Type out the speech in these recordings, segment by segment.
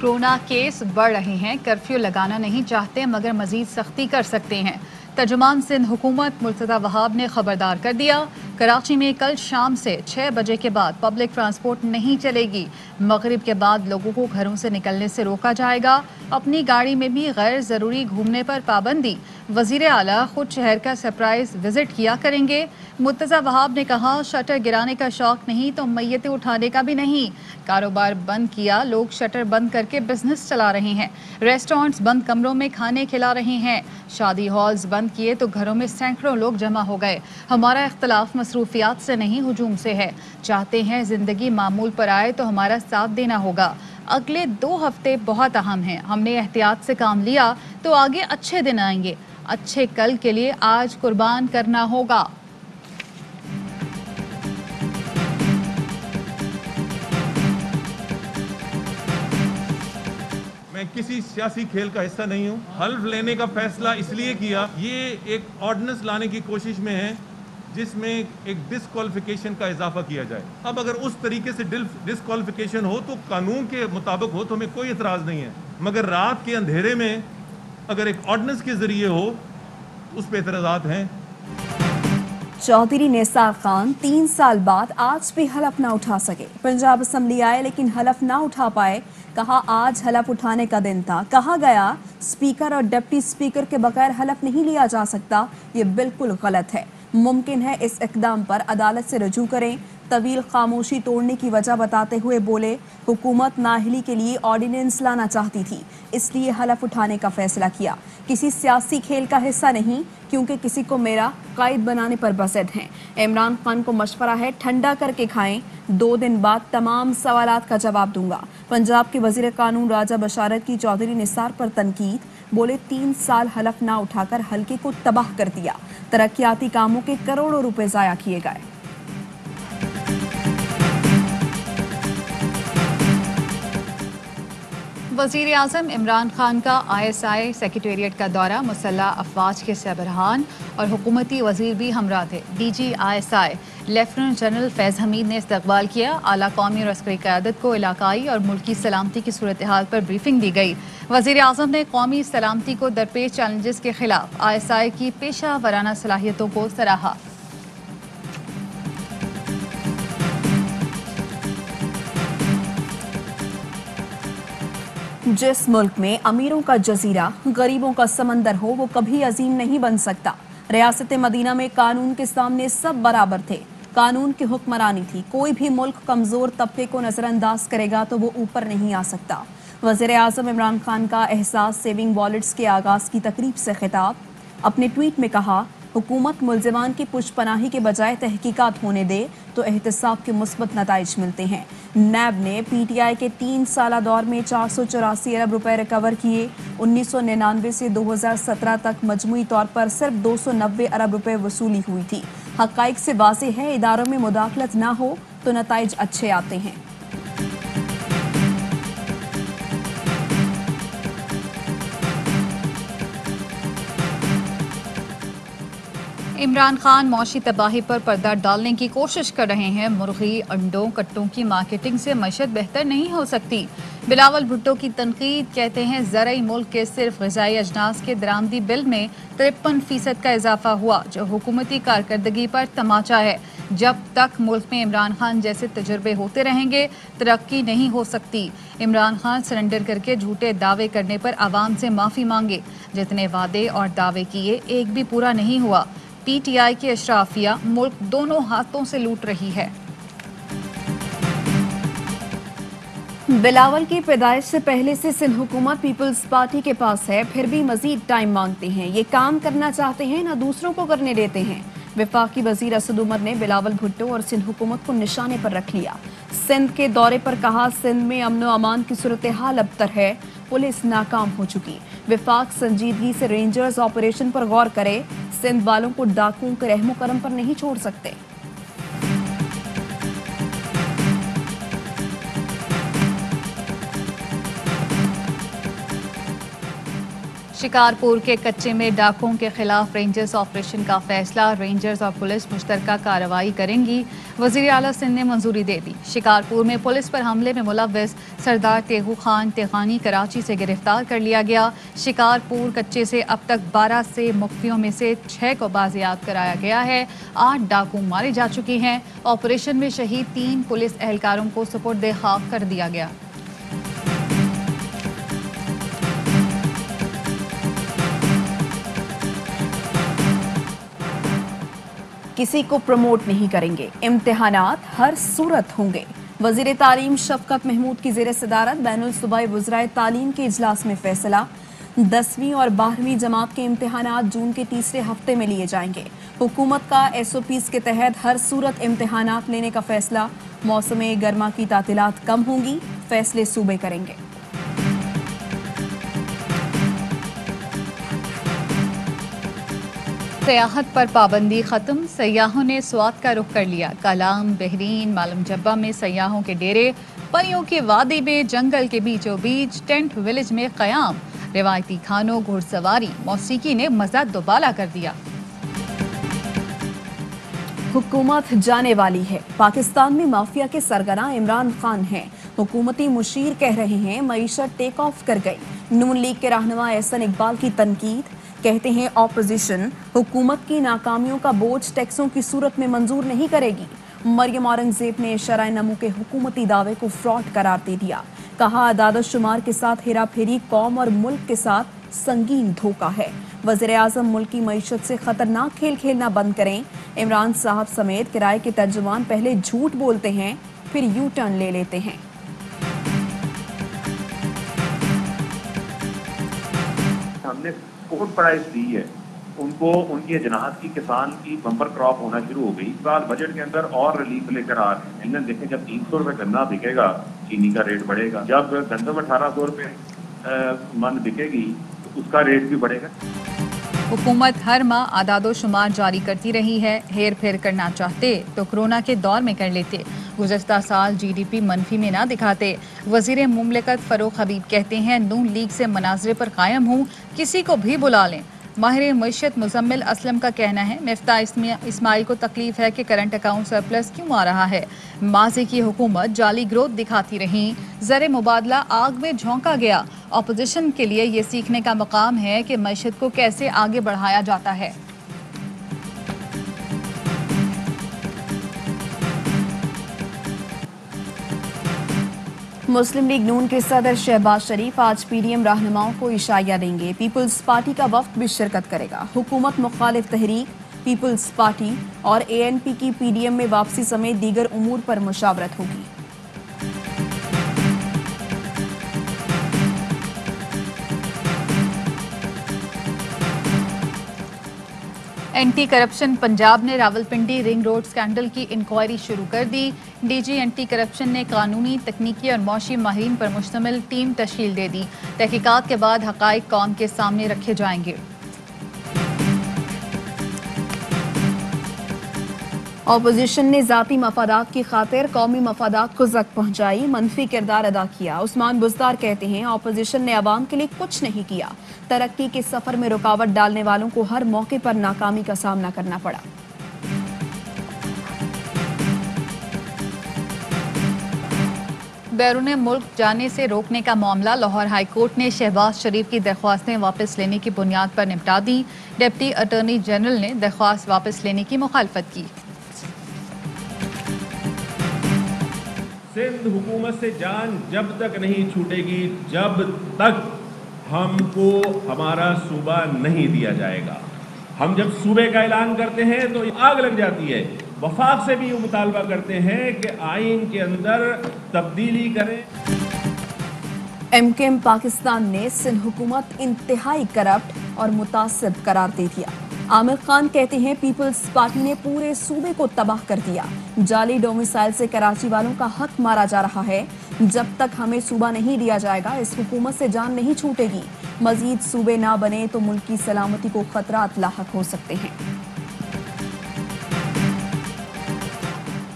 Corona case बढ़ रहे हैं। कर्फ्यू लगाना नहीं चाहते मगर मजीद सख्ती कर सकते हैं। तर्जुमान सिंध हुकूमत मुर्तज़ा वहाब ने खबरदार कर दिया, कराची में कल शाम से 6 बजे के बाद पब्लिक ट्रांसपोर्ट नहीं चलेगी। मगरिब के बाद लोगों को घरों से निकलने से रोका जाएगा। अपनी गाड़ी में भी गैर ज़रूरी घूमने पर पाबंदी। वज़ीर आला खुद शहर का सरप्राइज विजिट किया करेंगे। मुर्तज़ा वहाब ने कहा, शटर गिराने का शौक नहीं तो मैयतें उठाने का भी नहीं। कारोबार बंद किया, लोग शटर बंद करके बिजनेस चला रहे हैं। रेस्टोरेंट्स बंद कमरों में खाने खिला रहे हैं। शादी हॉल्स बंद किए तो घरों में सैकड़ों लोग जमा हो गए। हमारा इख्तलाफ मसरूफियात से नहीं, हुजूम से है। चाहते हैं जिंदगी मामूल पर आए तो हमारा साथ देना होगा। अगले 2 हफ्ते बहुत अहम हैं। हमने एहतियात से काम लिया तो आगे अच्छे दिन आएंगे। अच्छे कल के लिए आज कुर्बान करना होगा। मैं किसी सियासी खेल का हिस्सा नहीं हूँ। हल्फ लेने का फैसला इसलिए किया, ये एक ऑर्डिनेंस लाने की कोशिश में है जिसमें एक डिस्क्वालिफिकेशन का इजाफा किया जाए। अब अगर उस तरीके से डिस्क्वालिफिकेशन हो तो कानून के मुताबिक हो तो हमें कोई एतराज़ नहीं है, मगर रात के अंधेरे में अगर एक ऑर्डिनेंस के जरिए हो उस पर एतराज़ात हैं। चौधरी निसार खान 3 साल बाद आज भी हलफ ना उठा सके। पंजाब असम्बली आए लेकिन हलफ ना उठा पाए। कहा आज हलफ उठाने का दिन था। कहा गया स्पीकर और डिप्टी स्पीकर के बगैर हलफ नहीं लिया जा सकता। ये बिल्कुल गलत है। मुमकिन है इस इकदाम पर अदालत से रजू करें। तवील खामोशी तोड़ने की वजह बताते हुए बोले, हुकूमत नाअहली के लिए ऑर्डिनेंस लाना चाहती थी, इसलिए हलफ उठाने का फैसला किया। किसी सियासी खेल का हिस्सा नहीं, क्योंकि किसी को मेरा कायद बनाने पर बसद हैं। इमरान खान को मशवरा है ठंडा करके खाएं। 2 दिन बाद तमाम सवालात का जवाब दूंगा। पंजाब के वजीर कानून राजा बशारत की चौधरी निसार पर तनकीद। बोले 3 साल हलफ ना उठाकर हल्के को तबाह कर दिया। तरक्याती कामों के करोड़ों रुपए जाया किए गए। वज़ीर आज़म इमरान खान का ISI सेक्रेटेरिएट का दौरा। मुसल्लह अफवाज के सरबराहान और हुकूमती वज़ीर भी हमरा थे। DG ISI लेफ्टिनेंट जनरल फैज़ हमीद ने इस्तकबाल किया। आला कौमी और अस्करी क़यादत को इलाकाई और मुल्की सलामती की सूरत हाल पर ब्रीफिंग दी गई। वज़ीर आज़म ने कौमी सलामती को दरपेश चैलेंजेस के खिलाफ ISI की पेशा वराना सलाहियतों को सराहा। जिस मुल्क में अमीरों का जजीरा गरीबों का समंदर हो वो कभी अजीम नहीं बन सकता। रियासत मदीना में कानून के सामने सब बराबर थे। कानून की हुक्मरानी थी। कोई भी मुल्क कमजोर तबके को नजरअंदाज करेगा तो वो ऊपर नहीं आ सकता। वज़ीर आज़म इमरान खान का एहसास सेविंग वॉलेट्स के आगाज की तकरीब से खिताब। अपने ट्वीट में कहा, हुकूमत मुल्ज़िमान की पुष्पनाही के बजाय तहकीकात होने दे तो एहतसाब के मुस्बत नताइज मिलते हैं। नैब ने PTI के 3 साला दौर में 484 अरब रुपए रिकवर किए। 1999 से 2017 तक मजमूई तौर पर सिर्फ 290 अरब रुपए वसूली हुई थी। हक़ाइक़ से वाज़ेह है इदारों में मुदाखलत ना हो तो नताइज अच्छे आते हैं। इमरान खान मौशी तबाही पर पर्दा डालने की कोशिश कर रहे हैं। मुर्गी, अंडों, कट्टों की मार्केटिंग से मईशत बेहतर नहीं हो सकती। बिलावल भुट्टो की तनकीद। कहते हैं ज़रई मुल्क के सिर्फ ग़िज़ाई अजनास के दरामदी बिल में 53% का इजाफा हुआ, जो हुकूमती कारकर्दगी पर तमाचा है। जब तक मुल्क में इमरान खान जैसे तजुर्बे होते रहेंगे तरक्की नहीं हो सकती। इमरान खान सरेंडर करके झूठे दावे करने पर आवाम से माफ़ी मांगे। जितने वादे और दावे किए एक भी पूरा नहीं हुआ। PTI की अशराफिया मुल्क दोनों हाथों से लूट रही है। बिलावल की पैदाइश से पहले से सिंध हुकूमत पीपल्स पार्टी के पास है, फिर भी मजीद टाइम मांगते हैं। ये काम करना चाहते हैं ना दूसरों को करने देते हैं। वफाकी वजीर असद उमर ने बिलावल भुट्टो और सिंध हुकूमत को निशाने पर रख लिया। सिंध के दौरे पर कहा, सिंध में अमन व अमान की सूरत हाल अबतर है। पुलिस नाकाम हो चुकी। विफाक संजीदगी से रेंजर्स ऑपरेशन पर गौर करे। सिंध वालों को डाकुओं के रहमो करम पर नहीं छोड़ सकते। शिकारपुर के कच्चे में डाकुओं के खिलाफ रेंजर्स ऑपरेशन का फैसला। रेंजर्स और पुलिस मुश्तरका कार्रवाई करेंगी। वजीर आला सिंध ने मंजूरी दे दी। शिकारपुर में पुलिस पर हमले में मुलव्विस सरदार तेगू खान तेगानी कराची से गिरफ्तार कर लिया गया। शिकारपुर कच्चे से अब तक 12 से मुख्तियों में से 6 को बाजियाब कराया गया है। 8 डाकू मारे जा चुके हैं। ऑपरेशन में शहीद 3 पुलिस एहलकारों को सुपुर्द खाक कर दिया गया। किसी को प्रमोट नहीं करेंगे, इम्तिहानात हर सूरत होंगे। वजीर तालीम शफकत महमूद की जेर सदारत बैनुल सूबाई वज़राए तालीम के इजलास में फैसला। 10वीं और 12वीं जमात के इम्तिहानात जून के तीसरे हफ्ते में लिए जाएंगे। हुकूमत का SOPs के तहत हर सूरत इम्तिहानात लेने का फैसला। मौसम गर्मा की तातीलात कम होंगी, फैसले सूबे करेंगे। सयाहत पर पाबंदी खत्म। सयाहों ने स्वात का रुख कर लिया। कलाम, बहरीन, मालम जब्बा में सयाहों के डेरे। परियों के वादी में जंगल के बीचों बीच टेंट विलेज में कयाम। रिवायती खानों, घुड़सवारी, मौसीकी ने मजा दोबाला कर दिया। हुकूमत जाने वाली है। पाकिस्तान में माफिया के सरगना इमरान खान हैं। हुकूमती मुशीर कह रहे हैं मईशत टेक ऑफ कर गई। नून लीग के रहनुमा एहसन इकबाल की तनकीद। कहते हैं ऑपोजिशन हुकूमत की नाकामियों का बोझ टैक्सों की सूरत में मंजूर नहीं करेगी। मरियम औरंगजेब ने शराय नमू के हुकूमती दावे को फ्रॉड करार दे दिया। कहा आदाद शुमार के साथ हेरा फेरी कौम और मुल्क के साथ संगीन धोखा है। वज़ीर आज़म मुल्क की मईशत से खतरनाक खेल खेलना बंद करें। इमरान साहब समेत किराए के तर्जुमान पहले झूठ बोलते हैं, फिर यू टर्न ले लेते हैं। हमने फूड प्राइस दी है उनको, उनकी अजनात की किसान की बम्पर क्रॉप होना शुरू हो गई। इस साल बजट के अंदर और रिलीफ लेकर आ रहे हैं। इन्हें देखें, जब 300 रुपये गन्ना बिकेगा चीनी का रेट बढ़ेगा। जब गंदम 1800 रुपये मन बिकेगी तो उसका रेट भी बढ़ेगा। हुकूमत हर माह आदादो शुमार जारी करती रही है। हेर फेर करना चाहते तो कोरोना के दौर में कर लेते। गुज़श्ता साल GDP मनफी में ना दिखाते। वज़ीर मुमलिकत फ़रूख हबीब कहते हैं नून लीग से मनाज़रे पर कायम हूँ, किसी को भी बुला लें। माहिर मईशत मुज़म्मिल असलम का कहना है मिफ्ता इस्माइल को तकलीफ है कि करंट अकाउंट सरप्लस क्यों आ रहा है। माज़ी की हुकूमत जाली ग्रोथ दिखाती रही। ज़र मुबादला आग में झोंका गया। अपोजिशन के लिए ये सीखने का मकाम है कि मईशत को कैसे आगे बढ़ाया जाता है। मुस्लिम लीग नून के सदर शहबाज शरीफ आज PDM रहनुमाओं को इशाया देंगे। पीपल्स पार्टी का वफ्द भी शिरकत करेगा। हुकूमत मुखालिफ तहरीक, पीपल्स पार्टी और ANP की PDM में वापसी समेत दीगर उमूर पर मुशावरत होगी। एंटी करप्शन पंजाब ने रावलपिंडी रिंग रोड स्कैंडल की इंक्वायरी शुरू कर दी। DG एंटी करप्शन ने कानूनी, तकनीकी और मौशी माहिरीन पर मुश्तमिल टीम तश्कील दे दी। तहकीकात के बाद हकाइक कौम के सामने रखे जाएंगे। ऑपोजिशन ने जाती मफादात की खातिर कौमी मफादात को जख्म पहुंचाई, मनफी किरदार अदा किया। उस्मान बुज़दार कहते हैं ऑपोजिशन ने अवाम के लिए कुछ नहीं किया। तरक्की के सफर में रुकावट डालने वालों को हर मौके पर नाकामी का सामना करना पड़ा। बैरून मुल्क जाने से रोकने का मामला लाहौर हाई कोर्ट ने शहबाज शरीफ की दरख्वास्तें वापस लेने की बुनियाद पर निपटा दी। डिप्टी अटॉर्नी जनरल ने दरख्वास्त वापस लेने की मुखालफत की। सिंध हुकूमत से जान जब तक नहीं छूटेगी, जब तक हमको हमारा सूबा नहीं दिया जाएगा। हम जब सूबे का ऐलान करते हैं तो आग लग जाती है। वफाक से भी ये मुतालबा करते हैं कि आइन के अंदर तब्दीली करें। MKM पाकिस्तान ने सिंध हुकूमत इंतहाई करप्ट और मुतासिब करार दे दिया। आमिर खान कहते हैं पीपल्स पार्टी ने पूरे सूबे को तबाह कर दिया। जाली डोमिसाइल से कराची वालों का हक मारा जा रहा है। जब तक हमें सूबा नहीं दिया जाएगा इस हुकूमत से जान नहीं छूटेगी। मजीद सूबे ना बने तो मुल्क की सलामती को खतरात लाहक हो सकते हैं।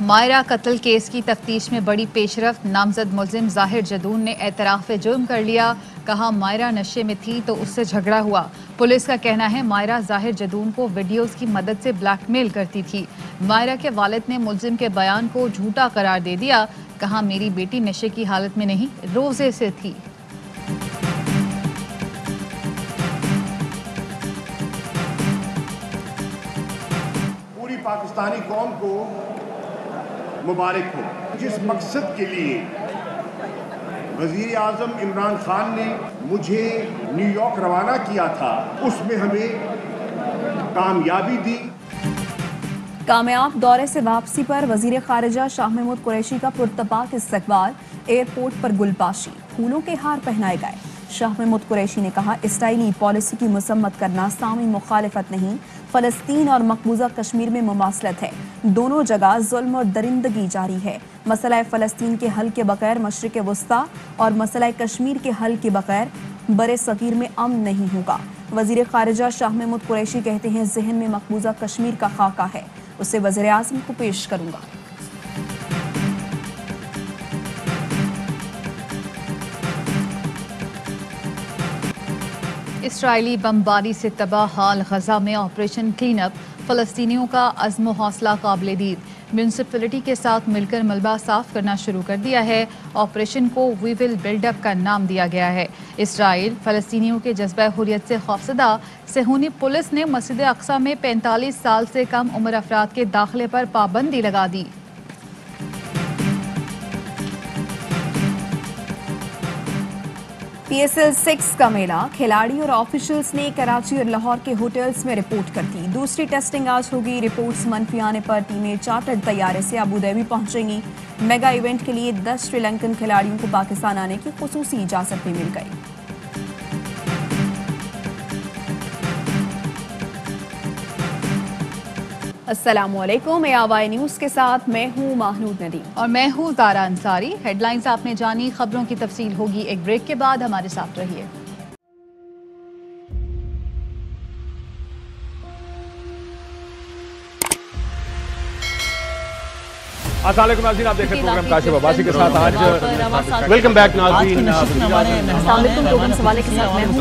मायरा कत्ल केस की तफ्तीश में बड़ी पेशरफ्त। नामजद मुलजिम जाहिर जदून ने एतराफ़ जुर्म कर लिया। कहा मायरा नशे में थी तो उससे झगड़ा हुआ। पुलिस का कहना है मायरा जाहिर जदून को वीडियोस की मदद से ब्लैकमेल करती थी। मायरा के वालिद ने मुलजिम के बयान को झूठा करार दे दिया। कहा मेरी बेटी नशे की हालत में नहीं, रोजे से थी। पूरी पाकिस्तानी कौम को मुबारक हो। जिस मकसद के लिए वज़ीर आज़म इमरान खान ने मुझे न्यूयॉर्क रवाना किया था, उसमें हमें कामयाबी दी। कामयाब दौरे से वापसी पर वजीर खारिजा शाह महमूद कुरैशी का पुरतपाक इस्तकबाल। एयरपोर्ट पर गुलपाशी, फूलों के हार पहनाए गए। शाह महमूद कुरैशी ने कहा इस्राइली पॉलिसी की मुसम्मत करना सामी मुखालिफत नहीं, फ़लस्तीन और मकबूजा कश्मीर में मुमासलत है। दोनों जगह जुल्म और दरिंदगी जारी है। मसला फ़लस्तीन के हल के बगैर मशरिक़ वस्ता और मसला कश्मीर के हल के बगैर बरे सगीर में अमन नहीं होगा। वज़ीर खारिजा शाह महमूद कुरैशी कहते हैं जहन में मकबूजा कश्मीर का खाका है, उसे वज़ीर आज़म को पेश करूंगा। इसराइली बमबारी से तबाह हाल गजा में ऑपरेशन क्लीन अप। फ़लस्तीनियों का अज़्म हौसला काबिल दीद। म्यूनसिपलिटी के साथ मिलकर मलबा साफ करना शुरू कर दिया है। ऑपरेशन को वी विल बिल्डअप का नाम दिया गया है। इसराइल फ़लस्तीनियों के जज्बा हुर्रियत से खौफजदा। सेहूनी पुलिस ने मस्जिद अक्सा में 45 साल से कम उम्र अफराद के दाखिले पर पाबंदी लगा दी। PSL 6 का मेला, खिलाड़ी और ऑफिशियल्स ने कराची और लाहौर के होटल्स में रिपोर्ट कर दी। दूसरी टेस्टिंग आज होगी। रिपोर्ट्स मनफी आने पर टीमें चार्टर्ड तैयारे से अबू धाबी पहुंचेंगी। मेगा इवेंट के लिए 10 श्रीलंकन खिलाड़ियों को पाकिस्तान आने की खुसूसी इजाजत भी मिल गई। अस्सलामुअलैकुम, AWI न्यूज़ के साथ मैं हूँ महनूद नदीम और मैं हूँ तारा अंसारी। हेडलाइंस आपने जानी, खबरों की तफसील होगी एक ब्रेक के बाद। हमारे साथ रहिए। अस्सलाम वालेकुम नाज़रीन, आप देख रहे हैं प्रोग्राम काशिफ अब्बासी के साथ। आज वेलकम बैक नाज़रीन। प्रोग्राम सवाले के साथ मैं हूँ